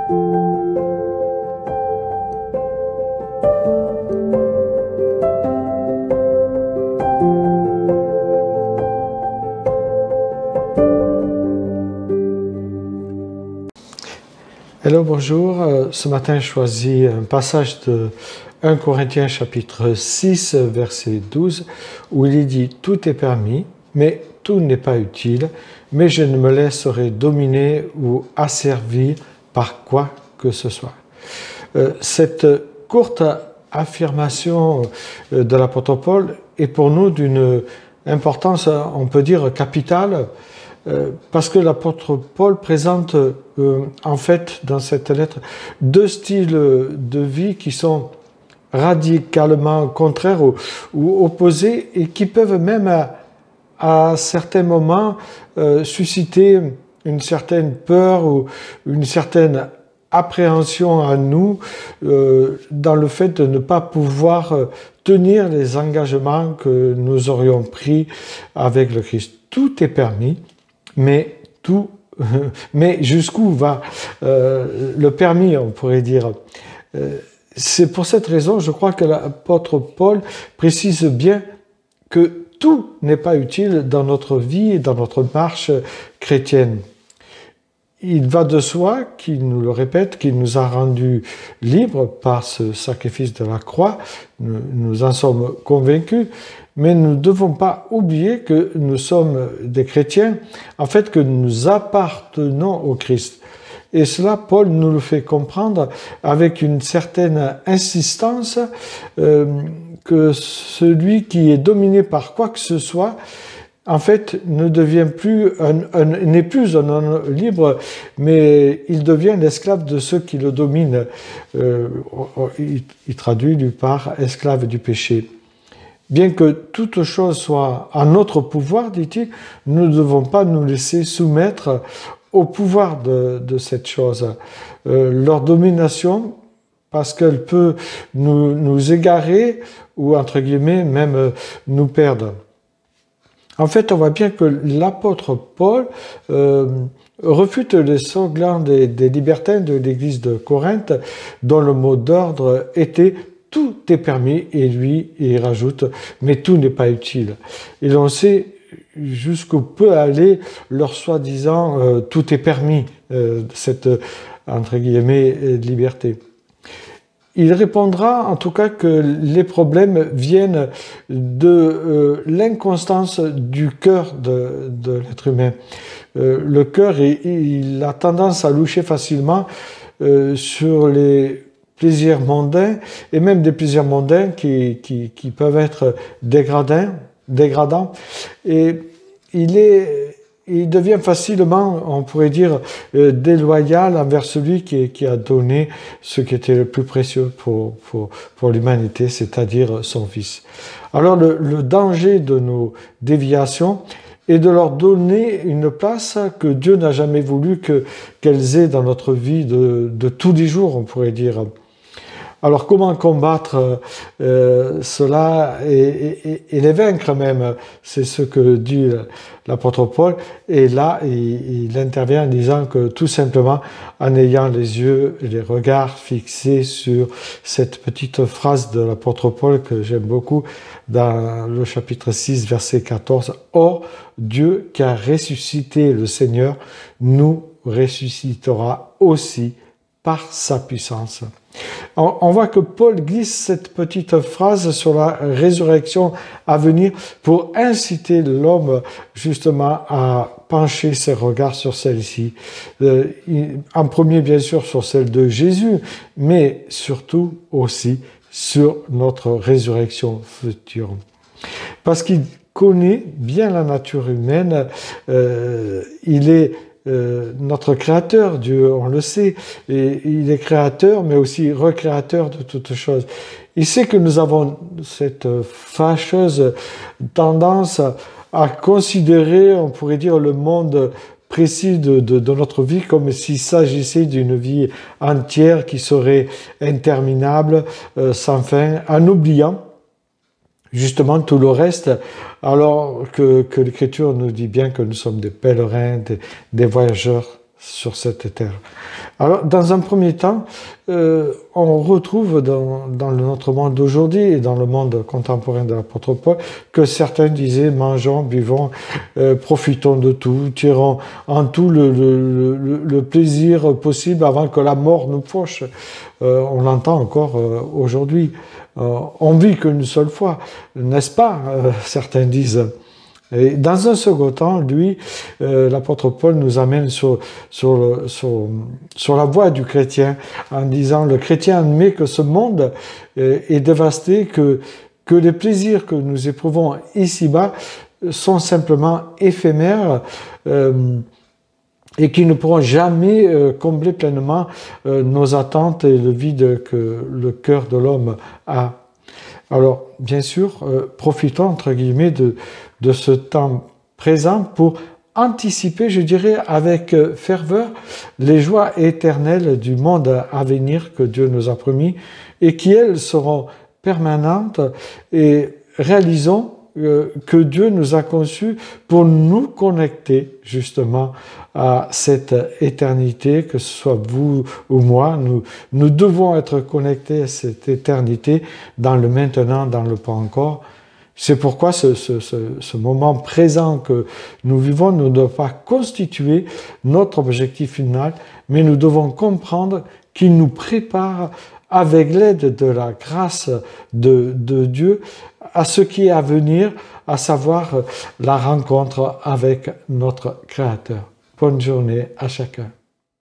Hello, bonjour. Ce matin, je choisis un passage de 1 Corinthiens chapitre 6, verset 12, où il est dit « Tout est permis, mais tout n'est pas utile, mais je ne me laisserai dominer ou asservir par quoi que ce soit. » Cette courte affirmation de l'apôtre Paul est pour nous d'une importance, on peut dire, capitale, parce que l'apôtre Paul présente en fait dans cette lettre deux styles de vie qui sont radicalement contraires ou opposés et qui peuvent même à certains moments susciter une certaine peur ou une certaine appréhension à nous dans le fait de ne pas pouvoir tenir les engagements que nous aurions pris avec le Christ. Tout est permis, mais jusqu'où va le permis, on pourrait dire. C'est pour cette raison, je crois que l'apôtre Paul précise bien que tout n'est pas utile dans notre vie et dans notre marche chrétienne. Il va de soi, qu'il nous le répète, qu'il nous a rendus libres par ce sacrifice de la croix. Nous en sommes convaincus, mais nous ne devons pas oublier que nous sommes des chrétiens, en fait que nous appartenons au Christ. Et cela, Paul nous le fait comprendre avec une certaine insistance que celui qui est dominé par quoi que ce soit, en fait, ne devient plus n'est plus un homme libre, mais il devient l'esclave de ceux qui le dominent. Il traduit lui par esclave du péché. Bien que toute chose soit à notre pouvoir, dit-il, nous ne devons pas nous laisser soumettre au pouvoir de cette chose. Leur domination, parce qu'elle peut nous égarer ou, entre guillemets, même nous perdre. En fait, on voit bien que l'apôtre Paul refute les slogans des libertins de l'église de Corinthe, dont le mot d'ordre était « tout est permis » et lui, il rajoute « mais tout n'est pas utile ». Et l'on sait jusqu'où peut aller leur soi-disant « tout est permis », cette, entre guillemets, liberté. Il répondra en tout cas que les problèmes viennent de l'inconstance du cœur de l'être humain. Le cœur, il a tendance à loucher facilement sur les plaisirs mondains, et même des plaisirs mondains qui peuvent être dégradants. Et il devient facilement, on pourrait dire, déloyal envers celui qui a donné ce qui était le plus précieux pour l'humanité, c'est-à-dire son Fils. Alors le danger de nos déviations est de leur donner une place que Dieu n'a jamais voulu qu'elles aient dans notre vie de tous les jours, on pourrait dire. Alors comment combattre cela et les vaincre même? C'est ce que dit l'apôtre Paul. Et là, il intervient en disant que tout simplement, en ayant les yeux et les regards fixés sur cette petite phrase de l'apôtre Paul que j'aime beaucoup dans le chapitre 6, verset 14. « Or, Dieu qui a ressuscité le Seigneur nous ressuscitera aussi par sa puissance. » On voit que Paul glisse cette petite phrase sur la résurrection à venir pour inciter l'homme justement à pencher ses regards sur celle-ci. En premier, bien sûr, sur celle de Jésus, mais surtout aussi sur notre résurrection future. Parce qu'il connaît bien la nature humaine, il est notre créateur, Dieu, on le sait, et il est créateur, mais aussi recréateur de toutes choses. Il sait que nous avons cette fâcheuse tendance à considérer, on pourrait dire, le monde précis de notre vie comme s'il s'agissait d'une vie entière qui serait interminable, sans fin, en oubliant justement tout le reste, alors que l'Écriture nous dit bien que nous sommes des pèlerins, des voyageurs sur cette terre. Alors, dans un premier temps, on retrouve dans notre monde d'aujourd'hui et dans le monde contemporain de l'apôtre Paul que certains disaient mangeons, buvons, profitons de tout, tirons en tout le plaisir possible avant que la mort nous fauche. On l'entend encore aujourd'hui. On vit qu'une seule fois, n'est-ce pas? Certains disent. Et dans un second temps, lui, l'apôtre Paul nous amène sur la voie du chrétien en disant le chrétien admet que ce monde est dévasté, que les plaisirs que nous éprouvons ici-bas sont simplement éphémères et qui ne pourront jamais combler pleinement nos attentes et le vide que le cœur de l'homme a. Alors, bien sûr, profitons, entre guillemets, de ce temps présent pour anticiper, je dirais, avec ferveur, les joies éternelles du monde à venir que Dieu nous a promis et qui, elles, seront permanentes, et réalisons que Dieu nous a conçus pour nous connecter justement à cette éternité, que ce soit vous ou moi, nous devons être connectés à cette éternité dans le maintenant, dans le pas encore. C'est pourquoi ce moment présent que nous vivons ne doit pas constituer notre objectif final, mais nous devons comprendre qu'il nous prépare avec l'aide de la grâce de Dieu à ce qui est à venir, à savoir la rencontre avec notre Créateur. Bonne journée à chacun.